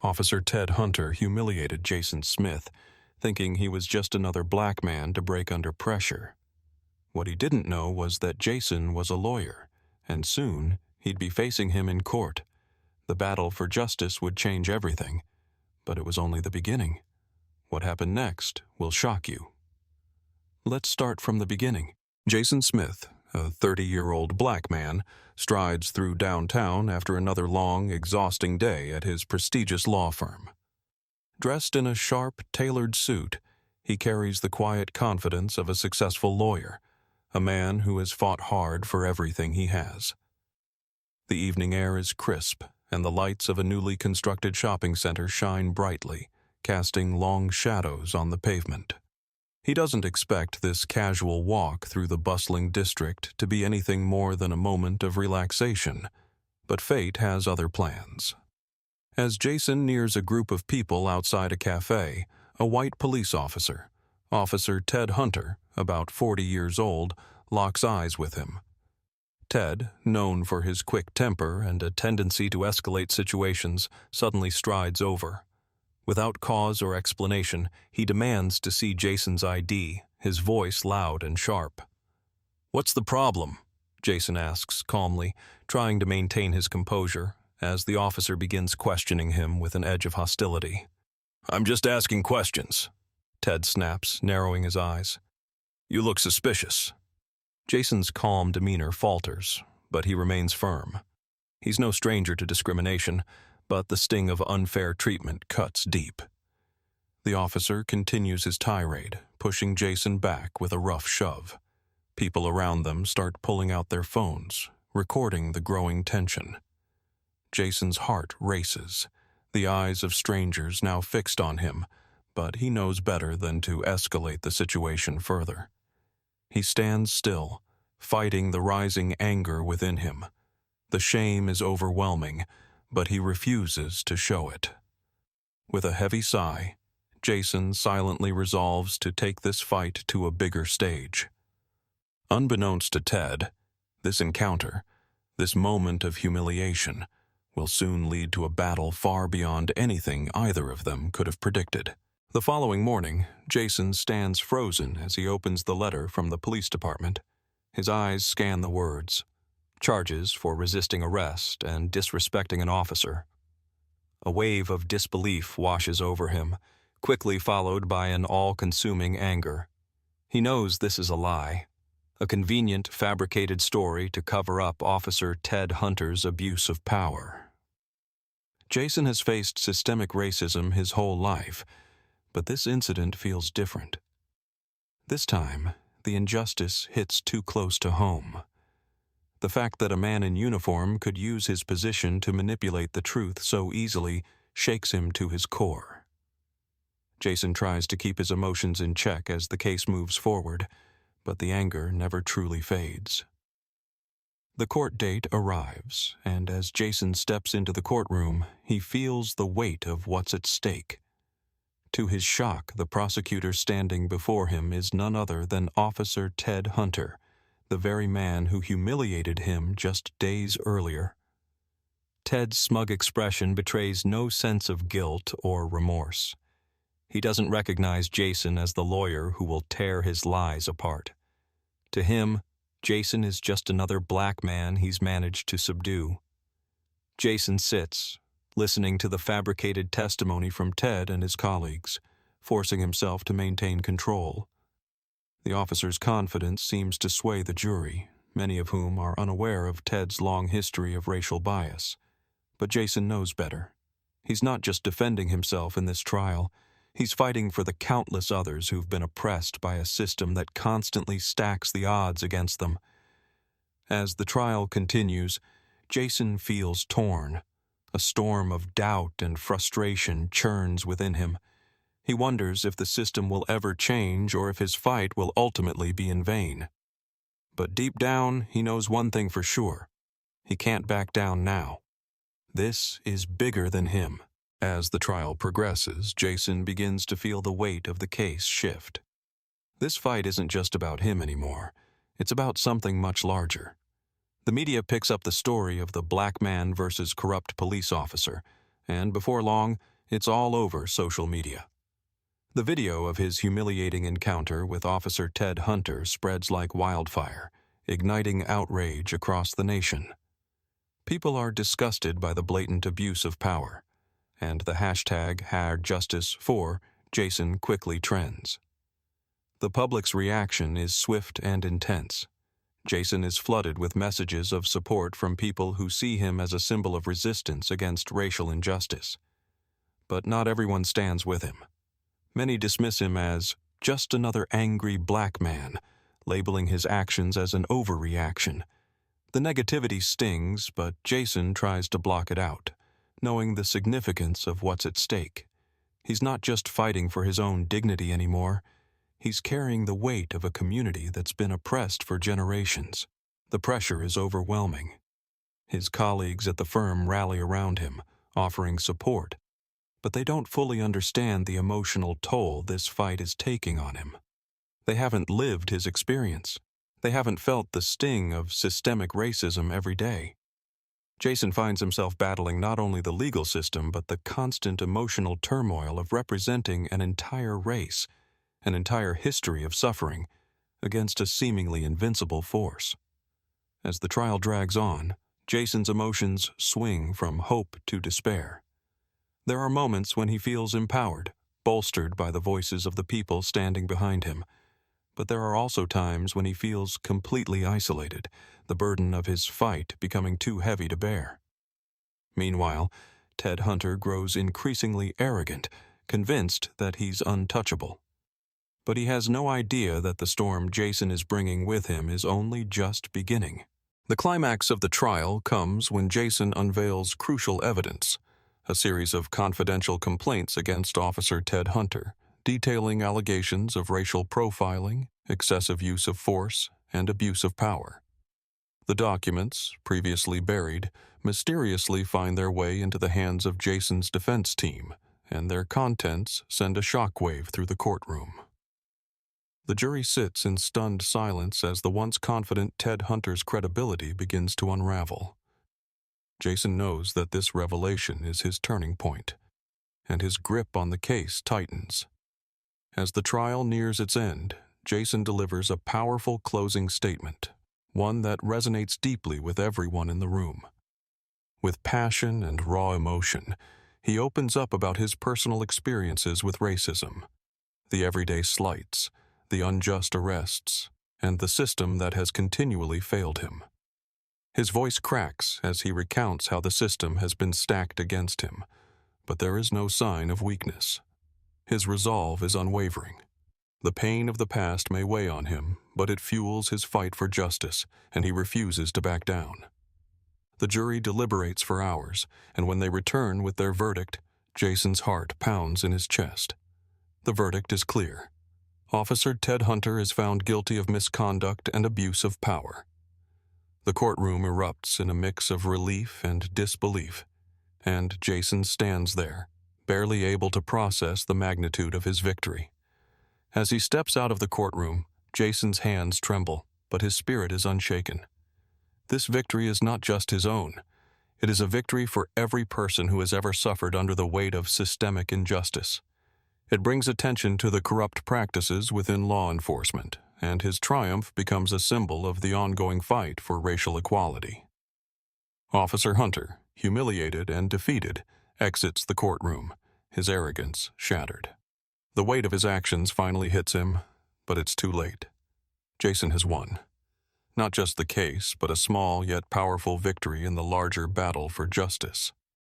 Officer Ted Hunter humiliated Jason Smith, thinking he was just another black man to break under pressure. What he didn't know was that Jason was a lawyer, and soon he'd be facing him in court. The battle for justice would change everything, but it was only the beginning. What happened next will shock you. Let's start from the beginning. Jason Smith, a 30-year-old black man, strides through downtown after another long, exhausting day at his prestigious law firm. Dressed in a sharp, tailored suit, he carries the quiet confidence of a successful lawyer, a man who has fought hard for everything he has. The evening air is crisp, and the lights of a newly constructed shopping center shine brightly, casting long shadows on the pavement. He doesn't expect this casual walk through the bustling district to be anything more than a moment of relaxation, but fate has other plans. As Jason nears a group of people outside a cafe, a white police officer, Officer Ted Hunter, about 40 years old, locks eyes with him. Ted, known for his quick temper and a tendency to escalate situations, suddenly strides over. Without cause or explanation, he demands to see Jason's ID, his voice loud and sharp. "What's the problem?" Jason asks calmly, trying to maintain his composure, as the officer begins questioning him with an edge of hostility. "I'm just asking questions," Ted snaps, narrowing his eyes. "You look suspicious." Jason's calm demeanor falters, but he remains firm. He's no stranger to discrimination, but the sting of unfair treatment cuts deep. The officer continues his tirade, pushing Jason back with a rough shove. People around them start pulling out their phones, recording the growing tension. Jason's heart races, the eyes of strangers now fixed on him, but he knows better than to escalate the situation further. He stands still, fighting the rising anger within him. The shame is overwhelming, but he refuses to show it. With a heavy sigh, Jason silently resolves to take this fight to a bigger stage. Unbeknownst to Ted, this encounter, this moment of humiliation, will soon lead to a battle far beyond anything either of them could have predicted. The following morning, Jason stands frozen as he opens the letter from the police department. His eyes scan the words: charges for resisting arrest and disrespecting an officer. A wave of disbelief washes over him, quickly followed by an all-consuming anger. He knows this is a lie, a convenient, fabricated story to cover up Officer Ted Hunter's abuse of power. Jason has faced systemic racism his whole life, but this incident feels different. This time, the injustice hits too close to home. The fact that a man in uniform could use his position to manipulate the truth so easily shakes him to his core. Jason tries to keep his emotions in check as the case moves forward, but the anger never truly fades. The court date arrives, and as Jason steps into the courtroom, he feels the weight of what's at stake. To his shock, the prosecutor standing before him is none other than Officer Ted Hunter, the very man who humiliated him just days earlier. Ted's smug expression betrays no sense of guilt or remorse. He doesn't recognize Jason as the lawyer who will tear his lies apart. To him, Jason is just another black man he's managed to subdue. Jason sits, listening to the fabricated testimony from Ted and his colleagues, forcing himself to maintain control. The officer's confidence seems to sway the jury, many of whom are unaware of Ted's long history of racial bias. But Jason knows better. He's not just defending himself in this trial. He's fighting for the countless others who've been oppressed by a system that constantly stacks the odds against them. As the trial continues, Jason feels torn. A storm of doubt and frustration churns within him. He wonders if the system will ever change or if his fight will ultimately be in vain. But deep down, he knows one thing for sure. He can't back down now. This is bigger than him. As the trial progresses, Jason begins to feel the weight of the case shift. This fight isn't just about him anymore. It's about something much larger. The media picks up the story of the black man versus corrupt police officer, and before long, it's all over social media. The video of his humiliating encounter with Officer Ted Hunter spreads like wildfire, igniting outrage across the nation. People are disgusted by the blatant abuse of power, and the hashtag #JusticeForJason quickly trends. The public's reaction is swift and intense. Jason is flooded with messages of support from people who see him as a symbol of resistance against racial injustice. But not everyone stands with him. Many dismiss him as just another angry black man, labeling his actions as an overreaction. The negativity stings, but Jason tries to block it out, knowing the significance of what's at stake. He's not just fighting for his own dignity anymore. He's carrying the weight of a community that's been oppressed for generations. The pressure is overwhelming. His colleagues at the firm rally around him, offering support, but they don't fully understand the emotional toll this fight is taking on him. They haven't lived his experience. They haven't felt the sting of systemic racism every day. Jason finds himself battling not only the legal system, but the constant emotional turmoil of representing an entire race, an entire history of suffering, against a seemingly invincible force. As the trial drags on, Jason's emotions swing from hope to despair. There are moments when he feels empowered, bolstered by the voices of the people standing behind him. But there are also times when he feels completely isolated, the burden of his fight becoming too heavy to bear. Meanwhile, Ted Hunter grows increasingly arrogant, convinced that he's untouchable. But he has no idea that the storm Jason is bringing with him is only just beginning. The climax of the trial comes when Jason unveils crucial evidence, a series of confidential complaints against Officer Ted Hunter, detailing allegations of racial profiling, excessive use of force, and abuse of power. The documents, previously buried, mysteriously find their way into the hands of Jason's defense team, and their contents send a shockwave through the courtroom. The jury sits in stunned silence as the once confident Ted Hunter's credibility begins to unravel. Jason knows that this revelation is his turning point, and his grip on the case tightens. As the trial nears its end, Jason delivers a powerful closing statement, one that resonates deeply with everyone in the room. With passion and raw emotion, he opens up about his personal experiences with racism, the everyday slights, the unjust arrests, and the system that has continually failed him. His voice cracks as he recounts how the system has been stacked against him, but there is no sign of weakness. His resolve is unwavering. The pain of the past may weigh on him, but it fuels his fight for justice, and he refuses to back down. The jury deliberates for hours, and when they return with their verdict, Jason's heart pounds in his chest. The verdict is clear. Officer Ted Hunter is found guilty of misconduct and abuse of power. The courtroom erupts in a mix of relief and disbelief, and Jason stands there, barely able to process the magnitude of his victory. As he steps out of the courtroom, Jason's hands tremble, but his spirit is unshaken. This victory is not just his own. It is a victory for every person who has ever suffered under the weight of systemic injustice. It brings attention to the corrupt practices within law enforcement, and his triumph becomes a symbol of the ongoing fight for racial equality. Officer Hunter, humiliated and defeated, exits the courtroom, his arrogance shattered. The weight of his actions finally hits him, but it's too late. Jason has won. Not just the case, but a small yet powerful victory in the larger battle for justice.